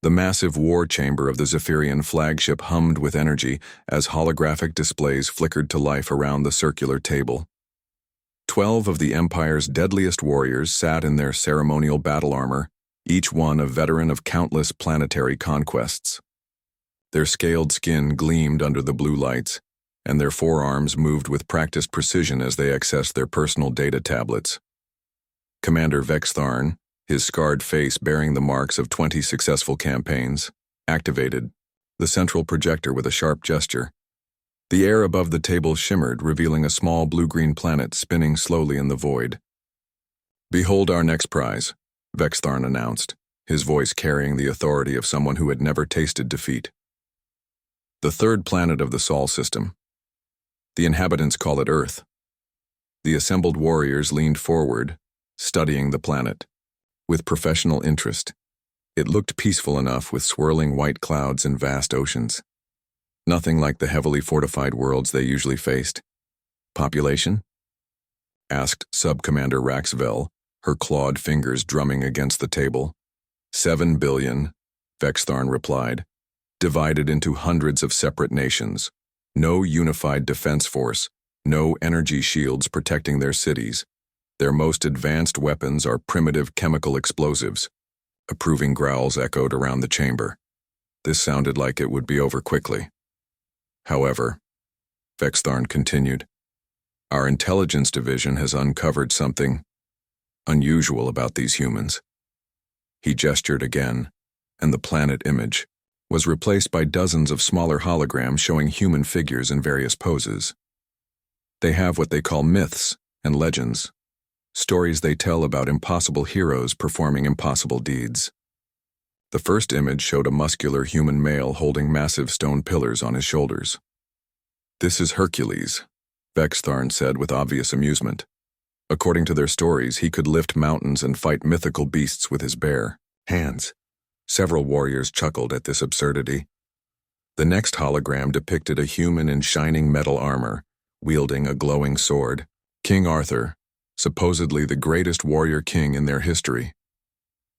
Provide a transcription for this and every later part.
The massive war chamber of the Zephyrian flagship hummed with energy as holographic displays flickered to life around the circular table. 12 of the Empire's deadliest warriors sat in their ceremonial battle armor, each one a veteran of countless planetary conquests. Their scaled skin gleamed under the blue lights, and their forearms moved with practiced precision as they accessed their personal data tablets. Commander Vextharn, his scarred face bearing the marks of 20 successful campaigns, activated the central projector with a sharp gesture. The air above the table shimmered, revealing a small blue-green planet spinning slowly in the void. "Behold our next prize," Vextharn announced, his voice carrying the authority of someone who had never tasted defeat. "The third planet of the Sol system. The inhabitants call it Earth." The assembled warriors leaned forward, studying the planet with professional interest. It looked peaceful enough with swirling white clouds and vast oceans. Nothing like the heavily fortified worlds they usually faced. "Population?" asked Sub-Commander Raxvel, her clawed fingers drumming against the table. 7 billion, Vextharn replied, divided into hundreds of separate nations. No unified defense force, no energy shields protecting their cities. Their most advanced weapons are primitive chemical explosives. Approving growls echoed around the chamber. This sounded like it would be over quickly. "However," Vextharn continued, "our intelligence division has uncovered something unusual about these humans." He gestured again, and the planet image was replaced by dozens of smaller holograms showing human figures in various poses. They have what they call myths and legends, stories they tell about impossible heroes performing impossible deeds. The first image showed a muscular human male holding massive stone pillars on his shoulders. "This is Hercules," Vextharn said with obvious amusement. According to their stories, he could lift mountains and fight mythical beasts with his bare hands. Several warriors chuckled at this absurdity. The next hologram depicted a human in shining metal armor, wielding a glowing sword. King Arthur, supposedly the greatest warrior king in their history.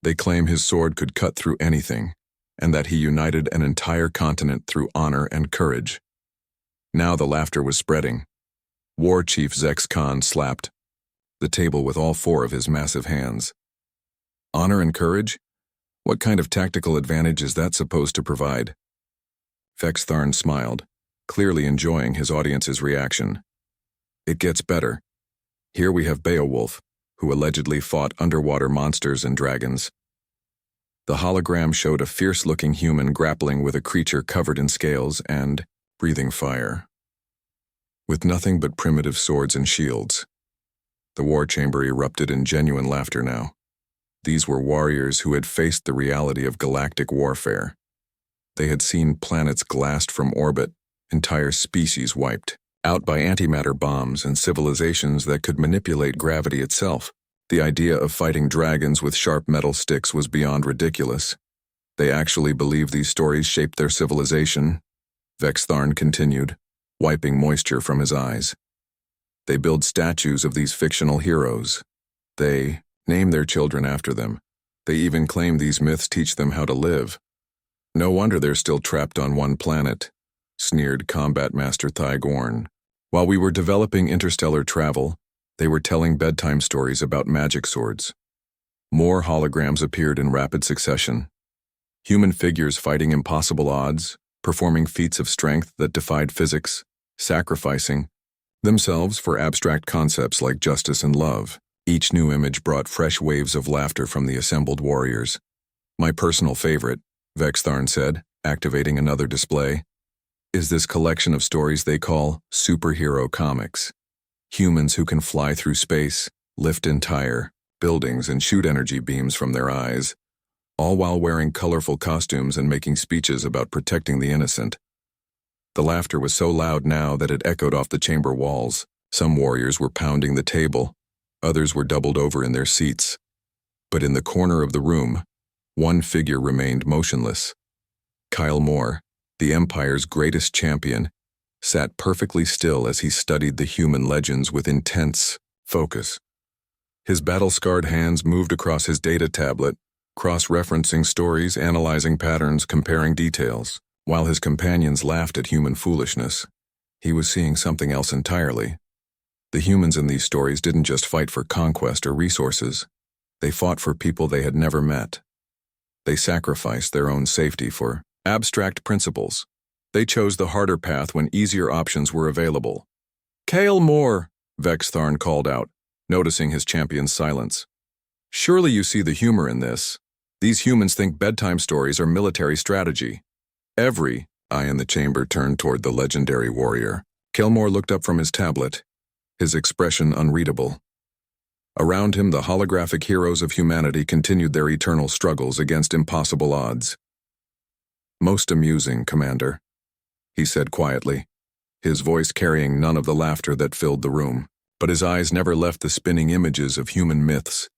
They claim his sword could cut through anything, and that he united an entire continent through honor and courage. Now the laughter was spreading. War Chief Zex Khan slapped the table with all 4 of his massive hands. "Honor and courage? What kind of tactical advantage is that supposed to provide?" Vextharn smiled, clearly enjoying his audience's reaction. "It gets better. Here we have Beowulf, who allegedly fought underwater monsters and dragons." The hologram showed a fierce-looking human grappling with a creature covered in scales and breathing fire. With nothing but primitive swords and shields. The war chamber erupted in genuine laughter now. These were warriors who had faced the reality of galactic warfare. They had seen planets glassed from orbit, entire species wiped out by antimatter bombs, and civilizations that could manipulate gravity itself. The idea of fighting dragons with sharp metal sticks was beyond ridiculous. They actually believed these stories shaped their civilization, Vextharn continued, wiping moisture from his eyes. They build statues of these fictional heroes. They name their children after them. They even claim these myths teach them how to live. No wonder they're still trapped on one planet, sneered Combat Master Thygorn. While we were developing interstellar travel, they were telling bedtime stories about magic swords. More holograms appeared in rapid succession. Human figures fighting impossible odds, performing feats of strength that defied physics, sacrificing themselves for abstract concepts like justice and love. Each new image brought fresh waves of laughter from the assembled warriors. "My personal favorite," Vextharn said, activating another display, "is this collection of stories they call superhero comics. Humans who can fly through space, lift entire buildings, and shoot energy beams from their eyes, all while wearing colorful costumes and making speeches about protecting the innocent." The laughter was so loud now that it echoed off the chamber walls. Some warriors were pounding the table, others were doubled over in their seats. But in the corner of the room, one figure remained motionless. Kyle Moore, the Empire's greatest champion, sat perfectly still as he studied the human legends with intense focus. His battle-scarred hands moved across his data tablet, cross-referencing stories, analyzing patterns, comparing details. While his companions laughed at human foolishness, he was seeing something else entirely. The humans in these stories didn't just fight for conquest or resources. They fought for people they had never met. They sacrificed their own safety for abstract principles. They chose the harder path when easier options were available. "Kale Moore," Vextharn called out, noticing his champion's silence. "Surely you see the humor in this. These humans think bedtime stories are military strategy." Every eye in the chamber turned toward the legendary warrior. Kilmore looked up from his tablet, his expression unreadable. Around him, the holographic heroes of humanity continued their eternal struggles against impossible odds. "Most amusing, Commander," he said quietly, his voice carrying none of the laughter that filled the room. But his eyes never left the spinning images of human myths,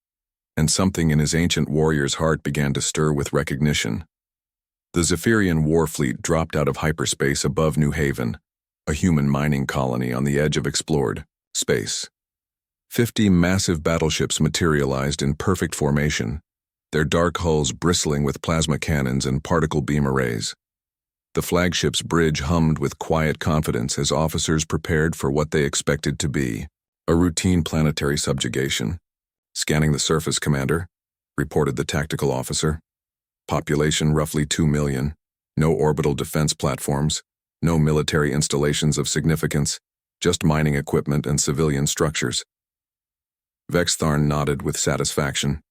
and something in his ancient warrior's heart began to stir with recognition. The Zephyrian war fleet dropped out of hyperspace above New Haven, a human mining colony on the edge of explored space. 50 massive battleships materialized in perfect formation, their dark hulls bristling with plasma cannons and particle beam arrays. The flagship's bridge hummed with quiet confidence as officers prepared for what they expected to be a routine planetary subjugation. "Scanning the surface, Commander," reported the tactical officer. "Population roughly 2 million, no orbital defense platforms, no military installations of significance, just mining equipment and civilian structures." Vextharn nodded with satisfaction.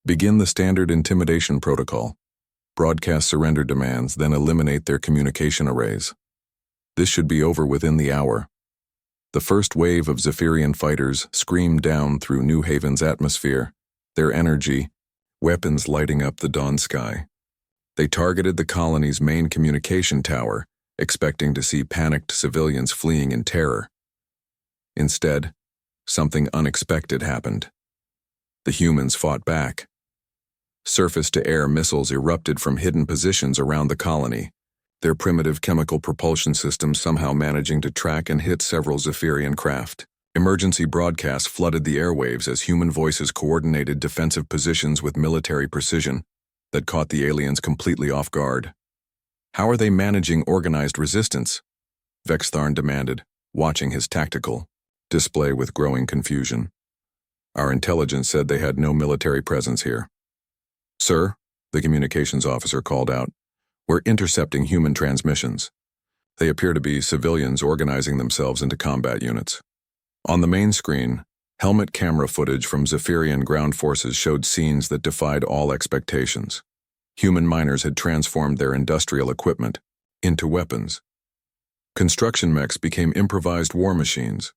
"Begin the standard intimidation protocol. Broadcast surrender demands, then eliminate their communication arrays. This should be over within the hour." The first wave of Zephyrian fighters screamed down through New Haven's atmosphere, their energy, weapons lighting up the dawn sky. They targeted the colony's main communication tower, expecting to see panicked civilians fleeing in terror. Instead, something unexpected happened. The humans fought back. Surface-to-air missiles erupted from hidden positions around the colony, their primitive chemical propulsion systems somehow managing to track and hit several Zephyrian craft. Emergency broadcasts flooded the airwaves as human voices coordinated defensive positions with military precision that caught the aliens completely off guard. "How are they managing organized resistance?" Vextharn demanded, watching his tactical display with growing confusion. "Our intelligence said they had no military presence here." "Sir," the communications officer called out, "we're intercepting human transmissions. They appear to be civilians organizing themselves into combat units." On the main screen, helmet camera footage from Zephyrian ground forces showed scenes that defied all expectations. Human miners had transformed their industrial equipment into weapons. Construction mechs became improvised war machines.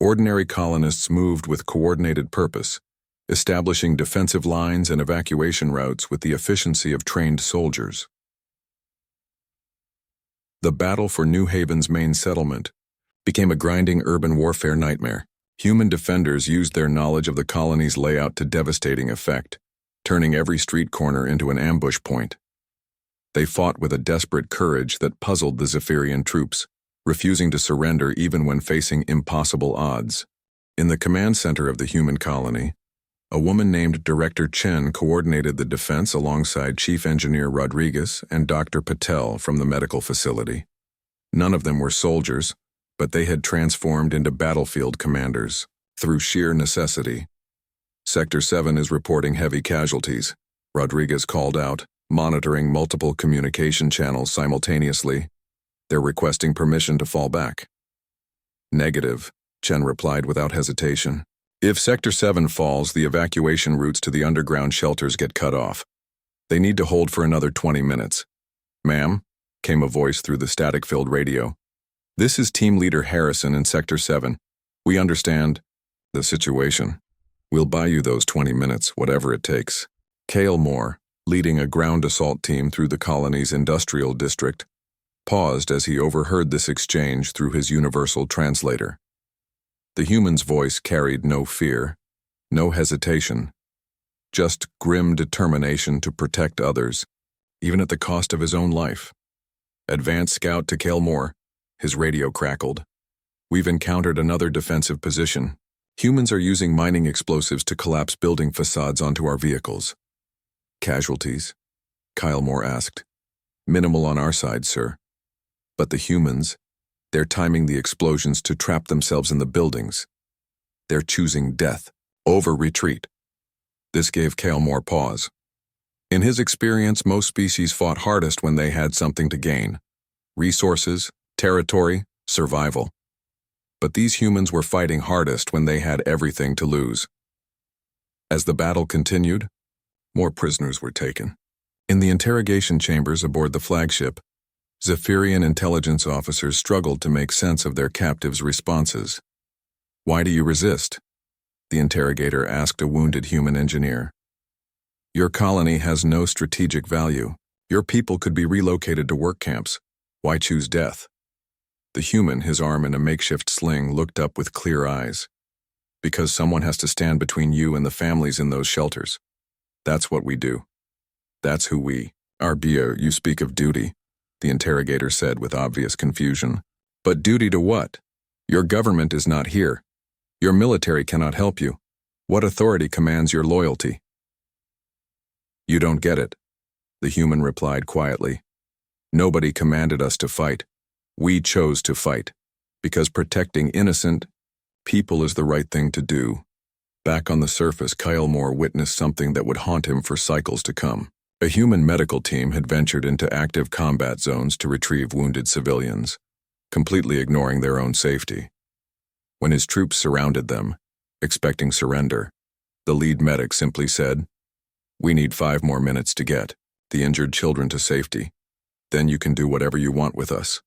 Ordinary colonists moved with coordinated purpose, establishing defensive lines and evacuation routes with the efficiency of trained soldiers. The battle for New Haven's main settlement became a grinding urban warfare nightmare. Human defenders used their knowledge of the colony's layout to devastating effect, turning every street corner into an ambush point. They fought with a desperate courage that puzzled the Zephyrian troops, refusing to surrender even when facing impossible odds. In the command center of the human colony, a woman named Director Chen coordinated the defense alongside Chief Engineer Rodriguez and Dr. Patel from the medical facility. None of them were soldiers, but they had transformed into battlefield commanders through sheer necessity. "Sector 7 is reporting heavy casualties," Rodriguez called out, monitoring multiple communication channels simultaneously. "They're requesting permission to fall back." "Negative," Chen replied without hesitation. "If Sector 7 falls, the evacuation routes to the underground shelters get cut off. They need to hold for another 20 minutes. "Ma'am," came a voice through the static-filled radio. "This is Team Leader Harrison in Sector 7. We understand the situation. We'll buy you those 20 minutes, whatever it takes." Cale Moore, leading a ground assault team through the colony's industrial district, paused as he overheard this exchange through his universal translator. The human's voice carried no fear, no hesitation, just grim determination to protect others, even at the cost of his own life. "Advance scout to Cale Moore," his radio crackled. "We've encountered another defensive position. Humans are using mining explosives to collapse building facades onto our vehicles." Casualties? Kyle Moore asked. Minimal on our side, sir. But the humans, they're timing the explosions to trap themselves in the buildings. They're choosing death over retreat. This gave Kyle Moore pause. In his experience, most species fought hardest when they had something to gain. Resources, territory, survival. But these humans were fighting hardest when they had everything to lose. As the battle continued, more prisoners were taken. In the interrogation chambers aboard the flagship, Zephyrian intelligence officers struggled to make sense of their captives' responses. Why do you resist? The interrogator asked a wounded human engineer. Your colony has no strategic value. Your people could be relocated to work camps. Why choose death? The human, his arm in a makeshift sling, looked up with clear eyes. Because someone has to stand between you and the families in those shelters. That's what we do. That's who we are. You speak of duty, the interrogator said with obvious confusion. But duty to what? Your government is not here. Your military cannot help you. What authority commands your loyalty? You don't get it, the human replied quietly. Nobody commanded us to fight. We chose to fight, because protecting innocent people is the right thing to do. Back on the surface, Kyle Moore witnessed something that would haunt him for cycles to come. A human medical team had ventured into active combat zones to retrieve wounded civilians, completely ignoring their own safety. When his troops surrounded them, expecting surrender, the lead medic simply said, "We need 5 more minutes to get the injured children to safety. Then you can do whatever you want with us."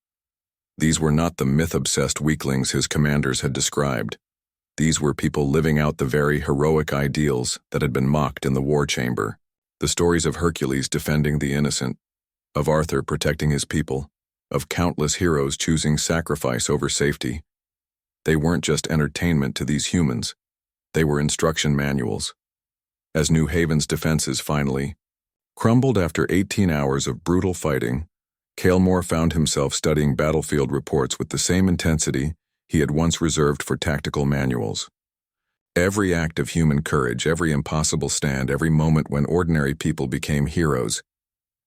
These were not the myth-obsessed weaklings his commanders had described. These were people living out the very heroic ideals that had been mocked in the war chamber. The stories of Hercules defending the innocent, of Arthur protecting his people, of countless heroes choosing sacrifice over safety. They weren't just entertainment to these humans. They were instruction manuals. As New Haven's defenses finally crumbled after 18 hours of brutal fighting, Kyle Moore found himself studying battlefield reports with the same intensity he had once reserved for tactical manuals. Every act of human courage, every impossible stand, every moment when ordinary people became heroes,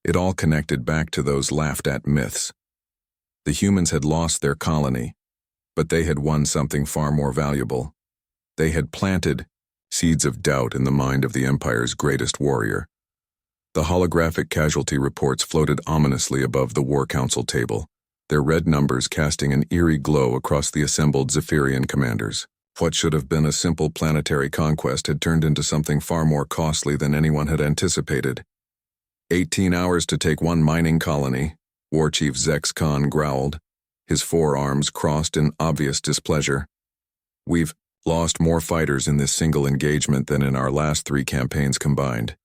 it all connected back to those laughed-at myths. The humans had lost their colony, but they had won something far more valuable. They had planted seeds of doubt in the mind of the Empire's greatest warrior. The holographic casualty reports floated ominously above the War Council table, their red numbers casting an eerie glow across the assembled Zephyrian commanders. What should have been a simple planetary conquest had turned into something far more costly than anyone had anticipated. 18 hours to take one mining colony, War Chief Zex Khan growled, his forearms crossed in obvious displeasure. We've lost more fighters in this single engagement than in our last 3 campaigns combined.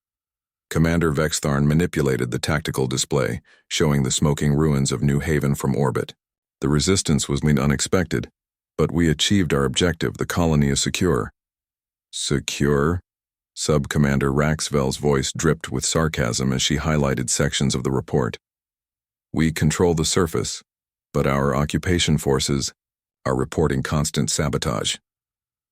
Commander Vextharn manipulated the tactical display, showing the smoking ruins of New Haven from orbit. The resistance was unexpected, but we achieved our objective. The colony is secure. Secure? Sub-Commander Raxvel's voice dripped with sarcasm as she highlighted sections of the report. We control the surface, but our occupation forces are reporting constant sabotage.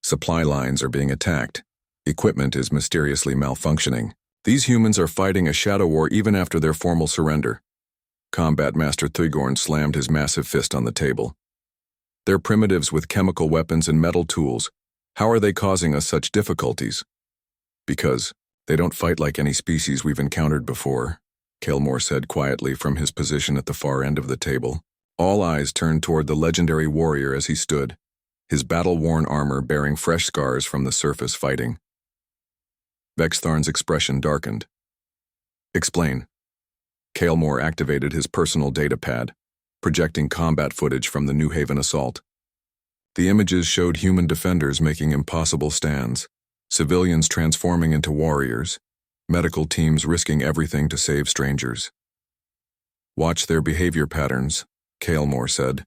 Supply lines are being attacked. Equipment is mysteriously malfunctioning. These humans are fighting a shadow war even after their formal surrender. Combat Master Thigorn slammed his massive fist on the table. They're primitives with chemical weapons and metal tools. How are they causing us such difficulties? Because they don't fight like any species we've encountered before, Kyle Moore said quietly from his position at the far end of the table. All eyes turned toward the legendary warrior as he stood, his battle-worn armor bearing fresh scars from the surface fighting. Vextharn's expression darkened. Explain. Kyle Moore activated his personal data pad, projecting combat footage from the New Haven assault. The images showed human defenders making impossible stands, civilians transforming into warriors, medical teams risking everything to save strangers. Watch their behavior patterns, Kyle Moore said,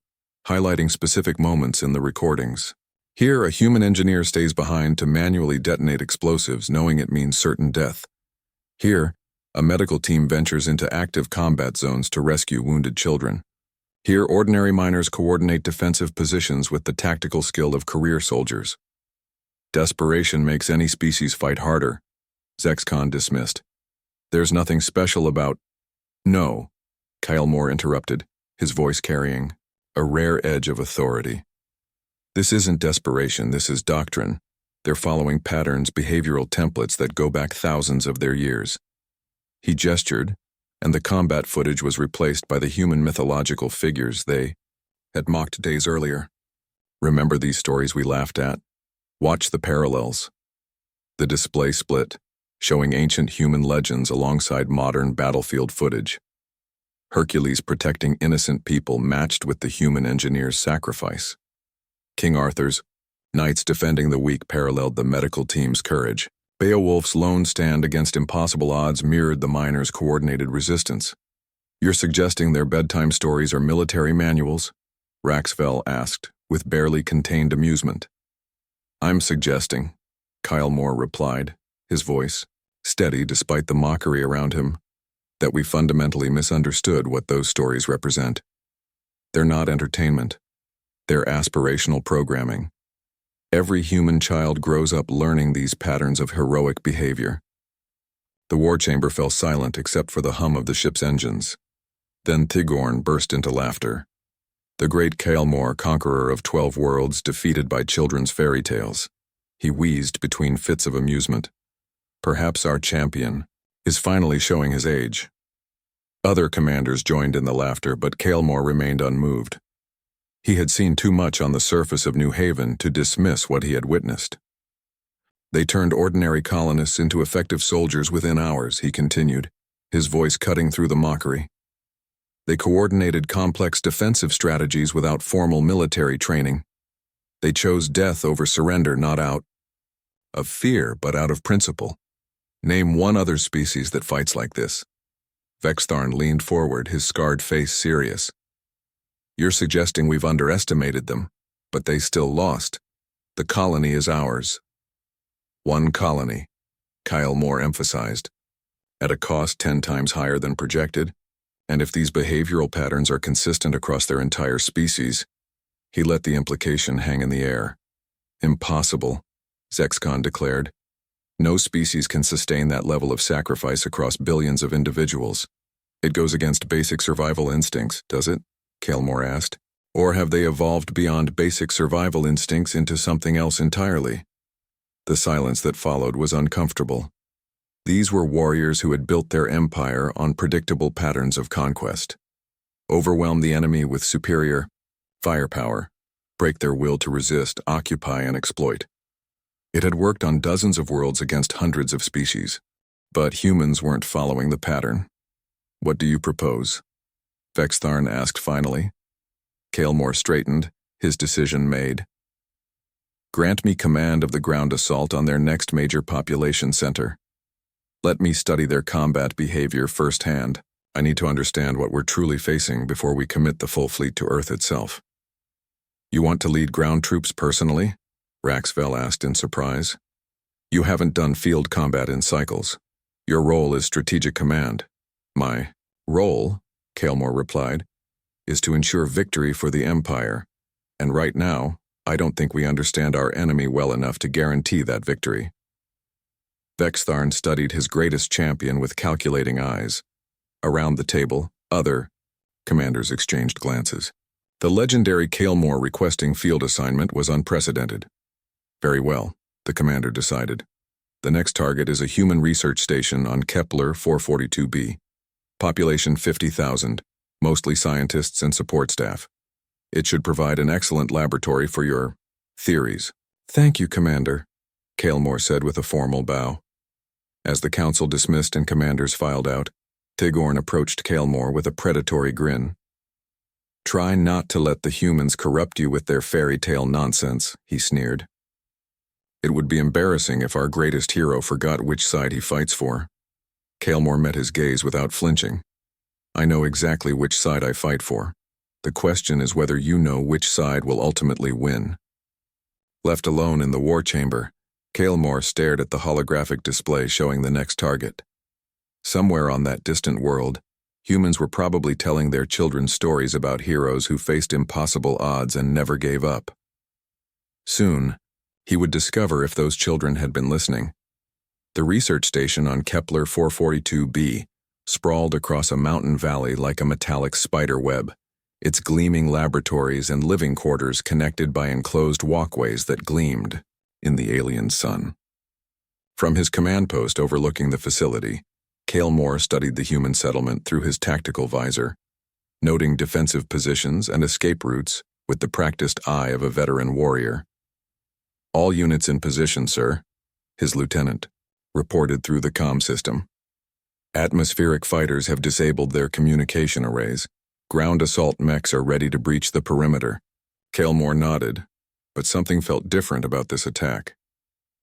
highlighting specific moments in the recordings. Here, a human engineer stays behind to manually detonate explosives, knowing it means certain death. Here, a medical team ventures into active combat zones to rescue wounded children. Here, ordinary miners coordinate defensive positions with the tactical skill of career soldiers. Desperation makes any species fight harder, Zex Khan dismissed. There's nothing special about— No, Kyle Moore interrupted, his voice carrying a rare edge of authority. This isn't desperation, this is doctrine. They're following patterns, behavioral templates that go back thousands of their years. He gestured, and the combat footage was replaced by the human mythological figures they had mocked days earlier. Remember these stories we laughed at? Watch the parallels. The display split, showing ancient human legends alongside modern battlefield footage. Hercules protecting innocent people matched with the human engineer's sacrifice. King Arthur's knights defending the weak paralleled the medical team's courage. Beowulf's lone stand against impossible odds mirrored the miners' coordinated resistance. You're suggesting their bedtime stories are military manuals? Raxfell asked, with barely contained amusement. I'm suggesting, Kyle Moore replied, his voice steady despite the mockery around him, that we fundamentally misunderstood what those stories represent. They're not entertainment. They're aspirational programming. Every human child grows up learning these patterns of heroic behavior. The war chamber fell silent except for the hum of the ship's engines. Then Tigorn burst into laughter. The great Kyle Moore, conqueror of 12 worlds, defeated by children's fairy tales. He wheezed between fits of amusement. Perhaps our champion is finally showing his age. Other commanders joined in the laughter, but Kyle Moore remained unmoved. He had seen too much on the surface of New Haven to dismiss what he had witnessed. They turned ordinary colonists into effective soldiers within hours, he continued, his voice cutting through the mockery. They coordinated complex defensive strategies without formal military training. They chose death over surrender, not out of fear, but out of principle. Name one other species that fights like this. Vextharn leaned forward, his scarred face serious. You're suggesting we've underestimated them, but they still lost. The colony is ours. One colony, Kyle Moore emphasized, at a cost 10 times higher than projected, and if these behavioral patterns are consistent across their entire species, he let the implication hang in the air. Impossible, Zexcon declared. No species can sustain that level of sacrifice across billions of individuals. It goes against basic survival instincts, does it? Kyle Moore asked. Or have they evolved beyond basic survival instincts into something else entirely? The silence that followed was uncomfortable. These were warriors who had built their empire on predictable patterns of conquest. Overwhelm the enemy with superior firepower, break their will to resist, occupy, and exploit. It had worked on dozens of worlds against hundreds of species. But humans weren't following the pattern. What do you propose? Vextharn asked finally. Kyle Moore straightened, his decision made. Grant me command of the ground assault on their next major population center. Let me study their combat behavior firsthand. I need to understand what we're truly facing before we commit the full fleet to Earth itself. You want to lead ground troops personally? Raxfell asked in surprise. You haven't done field combat in cycles. Your role is strategic command. My role, Kyle Moore replied, is to ensure victory for the Empire, and right now, I don't think we understand our enemy well enough to guarantee that victory. Vextharn studied his greatest champion with calculating eyes. Around the table, other commanders exchanged glances. The legendary Kyle Moore requesting field assignment was unprecedented. Very well, the commander decided. The next target is a human research station on Kepler 442b. Population 50,000, mostly scientists and support staff. It should provide an excellent laboratory for your theories. Thank you, Commander, Kyle Moore said with a formal bow. As the council dismissed and commanders filed out, Tigorn approached Kyle Moore with a predatory grin. Try not to let the humans corrupt you with their fairy tale nonsense, he sneered. It would be embarrassing if our greatest hero forgot which side he fights for. Kyle Moore met his gaze without flinching. I know exactly which side I fight for. The question is whether you know which side will ultimately win. Left alone in the war chamber, Kyle Moore stared at the holographic display showing the next target. Somewhere on that distant world, humans were probably telling their children stories about heroes who faced impossible odds and never gave up. Soon, he would discover if those children had been listening. The research station on Kepler 442b sprawled across a mountain valley like a metallic spider web, its gleaming laboratories and living quarters connected by enclosed walkways that gleamed in the alien sun. From his command post overlooking the facility, Kalemore studied the human settlement through his tactical visor, noting defensive positions and escape routes with the practiced eye of a veteran warrior. "All units in position, sir," his lieutenant reported through the comm system. "Atmospheric fighters have disabled their communication arrays. Ground assault mechs are ready to breach the perimeter." Kalemore nodded, but something felt different about this attack.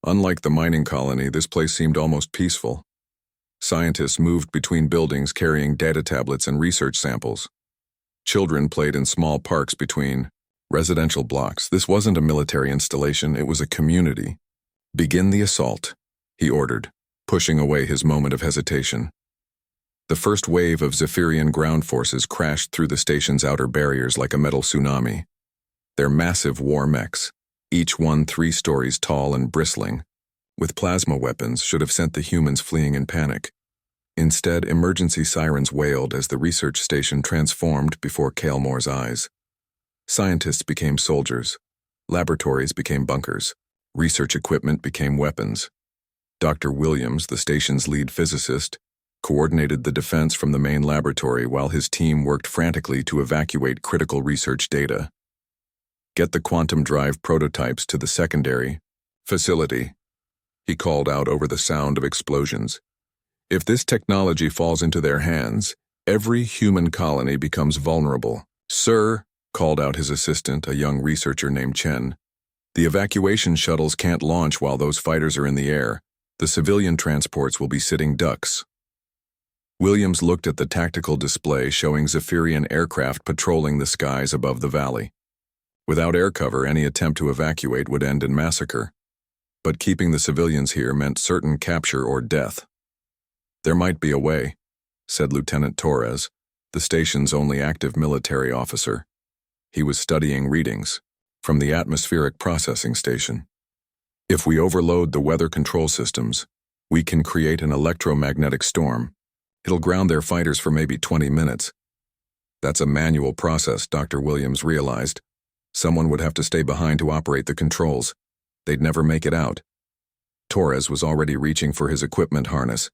Unlike the mining colony, this place seemed almost peaceful. Scientists moved between buildings carrying data tablets and research samples. Children played in small parks between residential blocks. This wasn't a military installation, it was a community. "Begin the assault," he ordered, pushing away his moment of hesitation. The first wave of Zephyrian ground forces crashed through the station's outer barriers like a metal tsunami. Their massive war mechs, each one 3 stories tall and bristling, with plasma weapons, should have sent the humans fleeing in panic. Instead, emergency sirens wailed as the research station transformed before Kalemore's eyes. Scientists became soldiers, laboratories became bunkers, research equipment became weapons. Dr. Williams, the station's lead physicist, coordinated the defense from the main laboratory while his team worked frantically to evacuate critical research data. "Get the quantum drive prototypes to the secondary facility," he called out over the sound of explosions. "If this technology falls into their hands, every human colony becomes vulnerable." "Sir," called out his assistant, a young researcher named Chen, "the evacuation shuttles can't launch while those fighters are in the air. The civilian transports will be sitting ducks." Williams looked at the tactical display showing Zephyrian aircraft patrolling the skies above the valley. Without air cover, any attempt to evacuate would end in massacre. But keeping the civilians here meant certain capture or death. "There might be a way," said Lieutenant Torres, the station's only active military officer. He was studying readings from the atmospheric processing station. "If we overload the weather control systems, we can create an electromagnetic storm. It'll ground their fighters for maybe 20 minutes. That's a manual process, Dr. Williams realized. Someone would have to stay behind to operate the controls. They'd never make it out." Torres was already reaching for his equipment harness.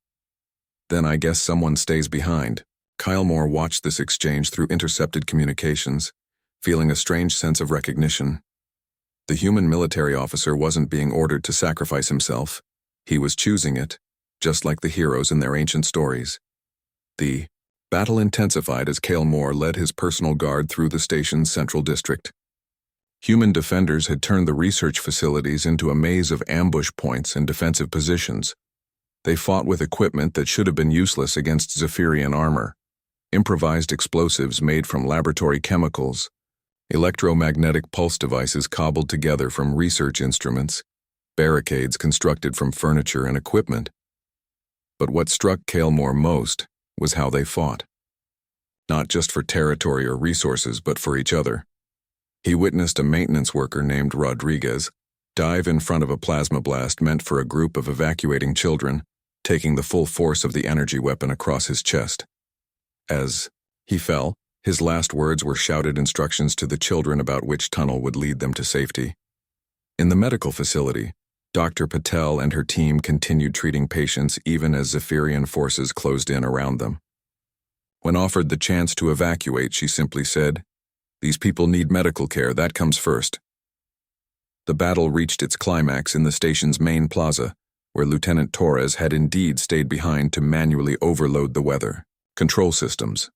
"Then I guess someone stays behind." Kalemore watched this exchange through intercepted communications, feeling a strange sense of recognition. The human military officer wasn't being ordered to sacrifice himself. He was choosing it, just like the heroes in their ancient stories. The battle intensified as Kalemore led his personal guard through the station's central district. Human defenders had turned the research facilities into a maze of ambush points and defensive positions. They fought with equipment that should have been useless against Zephyrian armor: improvised explosives made from laboratory chemicals, electromagnetic pulse devices cobbled together from research instruments, barricades constructed from furniture and equipment. But what struck Kalemore most was how they fought. Not just for territory or resources, but for each other. He witnessed a maintenance worker named Rodriguez dive in front of a plasma blast meant for a group of evacuating children, taking the full force of the energy weapon across his chest. As he fell, his last words were shouted instructions to the children about which tunnel would lead them to safety. In the medical facility, Dr. Patel and her team continued treating patients even as Zephyrian forces closed in around them. When offered the chance to evacuate, she simply said, "These people need medical care, that comes first." The battle reached its climax in the station's main plaza, where Lieutenant Torres had indeed stayed behind to manually overload the weather control systems.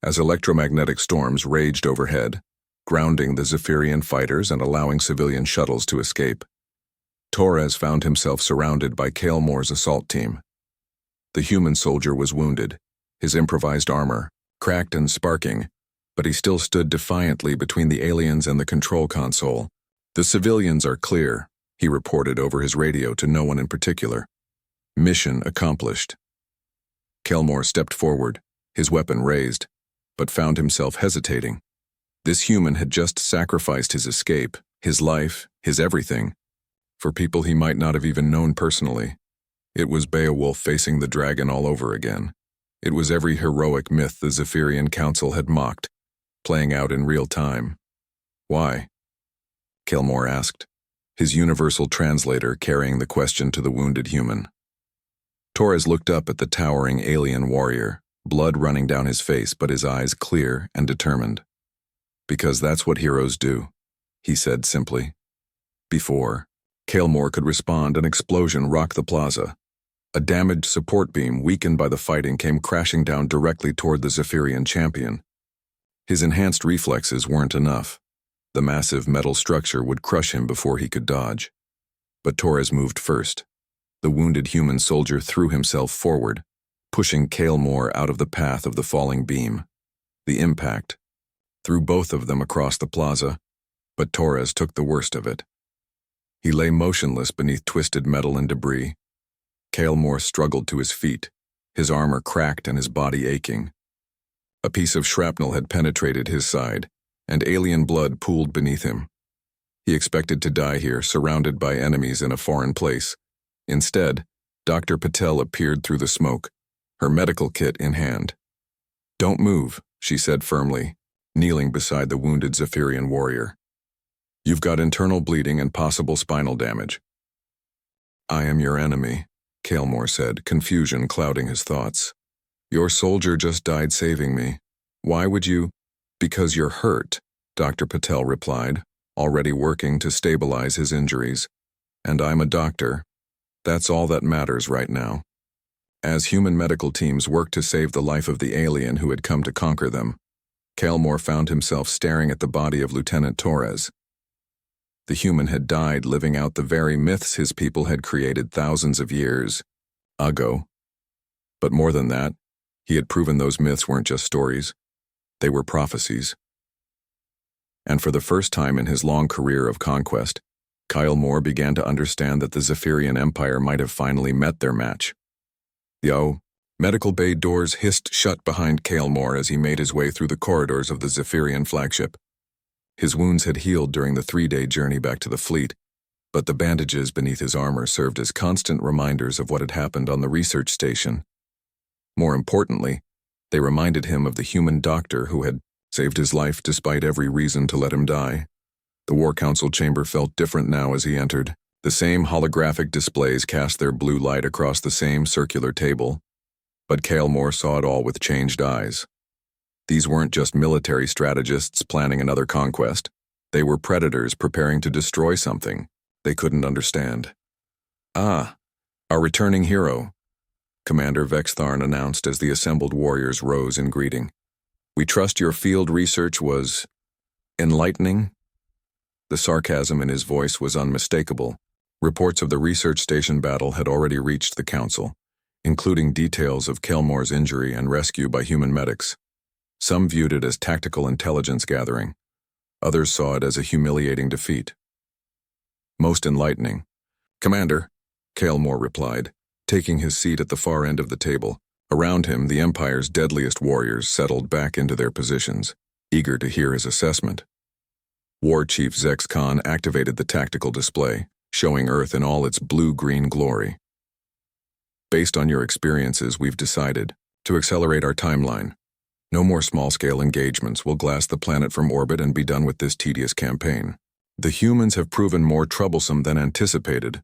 As electromagnetic storms raged overhead, grounding the Zephyrian fighters and allowing civilian shuttles to escape, Torres found himself surrounded by Kalemore's assault team. The human soldier was wounded, his improvised armor cracked and sparking, but he still stood defiantly between the aliens and the control console. "The civilians are clear," he reported over his radio to no one in particular. "Mission accomplished." Kalemore stepped forward, his weapon raised, but found himself hesitating. This human had just sacrificed his escape, his life, his everything, for people he might not have even known personally. It was Beowulf facing the dragon all over again. It was every heroic myth the Zephyrian Council had mocked, playing out in real time. Why? Kilmore asked, his universal translator carrying the question to the wounded human. Torres looked up at the towering alien warrior, blood running down his face but his eyes clear and determined. Because that's what heroes do, he said simply. Before Kilmore could respond, an explosion rocked the plaza. A damaged support beam, weakened by the fighting, came crashing down directly toward the Zephyrian champion. His enhanced reflexes weren't enough. The massive metal structure would crush him before he could dodge. But Torres moved first. The wounded human soldier threw himself forward, pushing Kilmore out of the path of the falling beam. The impact threw both of them across the plaza, but Torres took the worst of it. He lay motionless beneath twisted metal and debris. Kilmore struggled to his feet, his armor cracked and his body aching. A piece of shrapnel had penetrated his side, and alien blood pooled beneath him. He expected to die here, surrounded by enemies in a foreign place. Instead, Dr. Patel appeared through the smoke, her medical kit in hand. "Don't move," she said firmly, kneeling beside the wounded Zephyrian warrior. "You've got internal bleeding and possible spinal damage." "I am your enemy," Kilmore said, confusion clouding his thoughts. "Your soldier just died saving me. Why would you—" "Because you're hurt," Dr. Patel replied, already working to stabilize his injuries. "And I'm a doctor. That's all that matters right now." As human medical teams worked to save the life of the alien who had come to conquer them, Kilmore found himself staring at the body of Lieutenant Torres. The human had died living out the very myths his people had created thousands of years ago. But more than that, he had proven those myths weren't just stories. They were prophecies. And for the first time in his long career of conquest, Kilmore began to understand that the Zephyrian Empire might have finally met their match. The medical bay doors hissed shut behind Kilmore as he made his way through the corridors of the Zephyrian flagship. His wounds had healed during the 3-day journey back to the fleet, but the bandages beneath his armor served as constant reminders of what had happened on the research station. More importantly, they reminded him of the human doctor who had saved his life despite every reason to let him die. The War Council chamber felt different now as he entered. The same holographic displays cast their blue light across the same circular table, but Kilmore saw it all with changed eyes. These weren't just military strategists planning another conquest. They were predators preparing to destroy something they couldn't understand. "Ah, our returning hero," Commander Vextharn announced as the assembled warriors rose in greeting. "We trust your field research was enlightening." The sarcasm in his voice was unmistakable. Reports of the research station battle had already reached the council, including details of Kilmore's injury and rescue by human medics. Some viewed it as tactical intelligence gathering. Others saw it as a humiliating defeat. "Most enlightening, Commander," Kilmore replied, taking his seat at the far end of the table. Around him, the Empire's deadliest warriors settled back into their positions, eager to hear his assessment. War Chief Zex Khan activated the tactical display, showing Earth in all its blue-green glory. "Based on your experiences, we've decided to accelerate our timeline. No more small-scale engagements. We'll glass the planet from orbit and be done with this tedious campaign. The humans have proven more troublesome than anticipated,"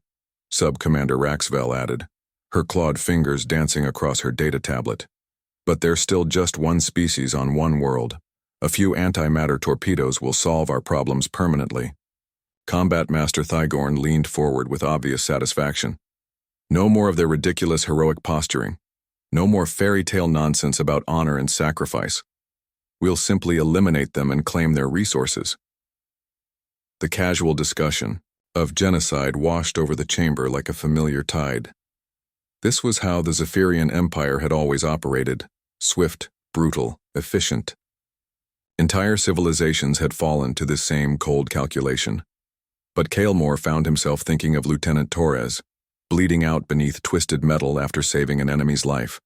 Sub-Commander Raxvel added, her clawed fingers dancing across her data tablet. "But they're still just one species on one world. A few antimatter torpedoes will solve our problems permanently." Combat Master Thygorn leaned forward with obvious satisfaction. "No more of their ridiculous heroic posturing. No more fairy tale nonsense about honor and sacrifice. We'll simply eliminate them and claim their resources." The casual discussion of genocide washed over the chamber like a familiar tide. This was how the Zephyrian Empire had always operated: swift, brutal, efficient. Entire civilizations had fallen to this same cold calculation. But Kilmore found himself thinking of Lieutenant Torres, bleeding out beneath twisted metal after saving an enemy's life,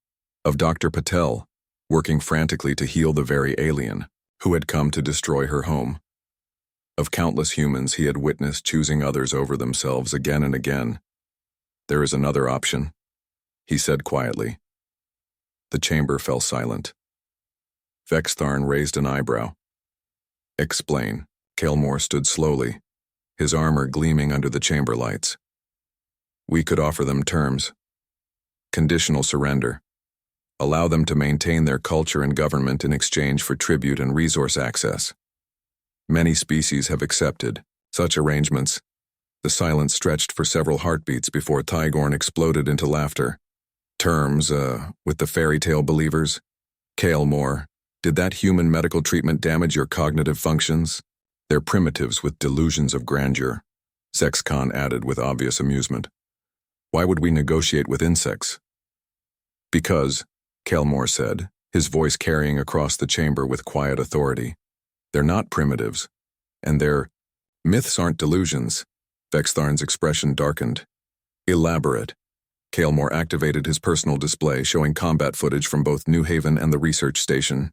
of Dr. Patel, working frantically to heal the very alien who had come to destroy her home, of countless humans he had witnessed choosing others over themselves again and again. "There is another option," he said quietly. The chamber fell silent. Vextharn raised an eyebrow. Explain. Kael'mor stood slowly, his armor gleaming under the chamber lights. We could offer them terms. Conditional surrender. Allow them to maintain their culture and government in exchange for tribute and resource access. Many species have accepted such arrangements. The silence stretched for several heartbeats before Tygorn exploded into laughter. Terms, with the fairy tale believers? Kael'mor, did that human medical treatment damage your cognitive functions? They're primitives with delusions of grandeur, Zexcon added with obvious amusement. Why would we negotiate with insects? Because, Kael'mor said, his voice carrying across the chamber with quiet authority. They're not primitives, and their myths aren't delusions. Vextharn's expression darkened. Elaborate. Kael'mor activated his personal display, showing combat footage from both New Haven and the research station.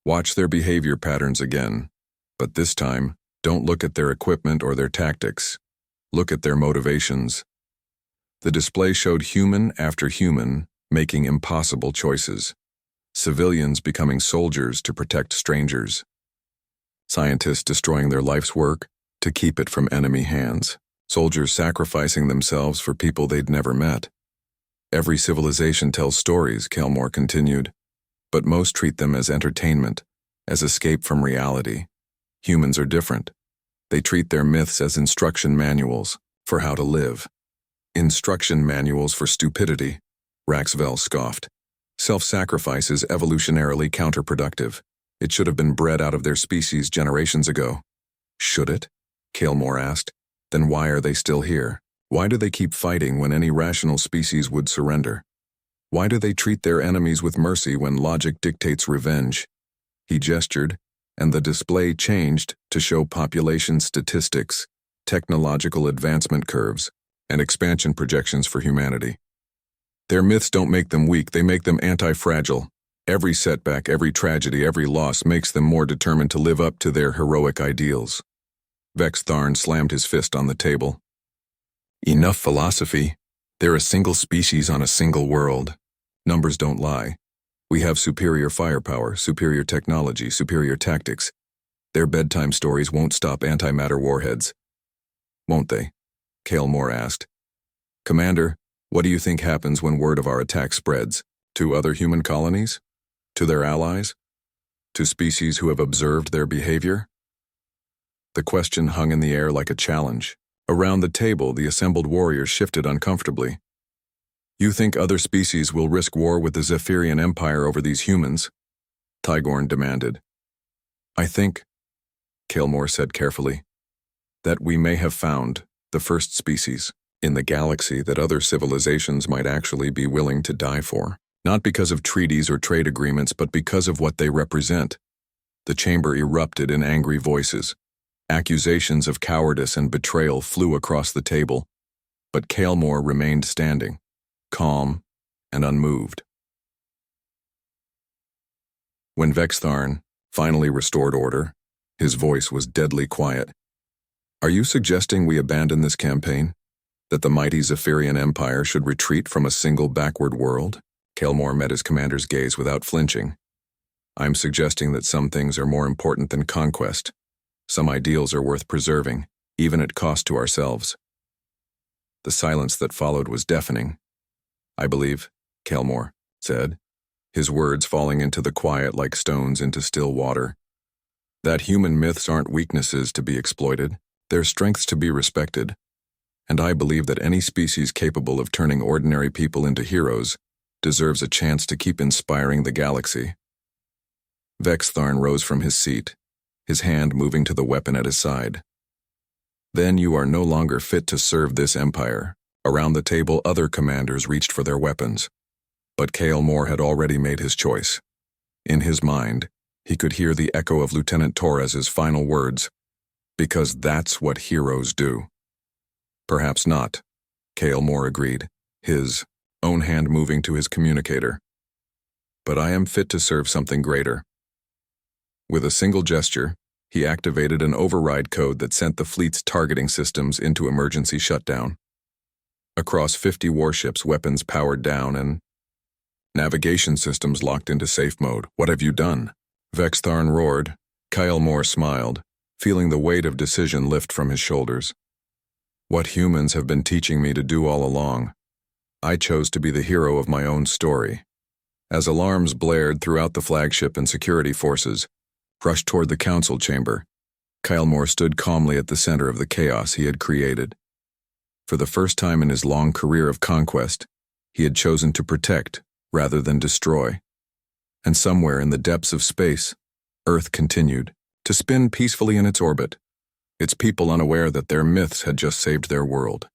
Watch their behavior patterns again, but this time, don't look at their equipment or their tactics. Look at their motivations. The display showed human after human making impossible choices. Civilians becoming soldiers to protect strangers. Scientists destroying their life's work to keep it from enemy hands. Soldiers sacrificing themselves for people they'd never met. Every civilization tells stories, Kael'mor continued, but most treat them as entertainment, as escape from reality. Humans are different. They treat their myths as instruction manuals for how to live. Instruction manuals for stupidity, Raxvel scoffed. Self-sacrifice is evolutionarily counterproductive. It should have been bred out of their species generations ago. Should it? Kael'mor asked. Then why are they still here? Why do they keep fighting when any rational species would surrender? Why do they treat their enemies with mercy when logic dictates revenge? He gestured, and the display changed to show population statistics, technological advancement curves, and expansion projections for humanity. Their myths don't make them weak, they make them anti-fragile. Every setback, every tragedy, every loss makes them more determined to live up to their heroic ideals. Vextharn slammed his fist on the table. Enough philosophy. They're a single species on a single world. Numbers don't lie. We have superior firepower, superior technology, superior tactics. Their bedtime stories won't stop antimatter warheads. Won't they? Kael'mor asked. Commander, what do you think happens when word of our attack spreads? To other human colonies? To their allies? To species who have observed their behavior? The question hung in the air like a challenge. Around the table, the assembled warriors shifted uncomfortably. You think other species will risk war with the Zephyrian Empire over these humans? Tygorn demanded. I think, Kael'mor said carefully, that we may have found the first species in the galaxy that other civilizations might actually be willing to die for. Not because of treaties or trade agreements, but because of what they represent. The chamber erupted in angry voices. Accusations of cowardice and betrayal flew across the table, but Kael'mor remained standing, calm and unmoved. When Vextharn finally restored order, his voice was deadly quiet. Are you suggesting we abandon this campaign? That the mighty Zephyrian Empire should retreat from a single backward world? Kael'mor met his commander's gaze without flinching. I'm suggesting that some things are more important than conquest. Some ideals are worth preserving, even at cost to ourselves. The silence that followed was deafening. I believe, Kael'mor said, his words falling into the quiet like stones into still water, that human myths aren't weaknesses to be exploited, they're strengths to be respected. And I believe that any species capable of turning ordinary people into heroes deserves a chance to keep inspiring the galaxy. Vextharn rose from his seat, his hand moving to the weapon at his side. Then you are no longer fit to serve this empire. Around the table, other commanders reached for their weapons. But Kael'mor had already made his choice. In his mind, he could hear the echo of Lieutenant Torres's final words, because that's what heroes do. Perhaps not, Kael'mor agreed, his own hand moving to his communicator. But I am fit to serve something greater. With a single gesture, he activated an override code that sent the fleet's targeting systems into emergency shutdown. Across 50 warships, weapons powered down, and navigation systems locked into safe mode. What have you done? Vextharn roared. Kyle Moore smiled, feeling the weight of decision lift from his shoulders. What humans have been teaching me to do all along. I chose to be the hero of my own story. As alarms blared throughout the flagship and security forces rushed toward the council chamber, Kyle Moore stood calmly at the center of the chaos he had created. For the first time in his long career of conquest, he had chosen to protect rather than destroy. And somewhere in the depths of space, Earth continued to spin peacefully in its orbit, its people unaware that their myths had just saved their world.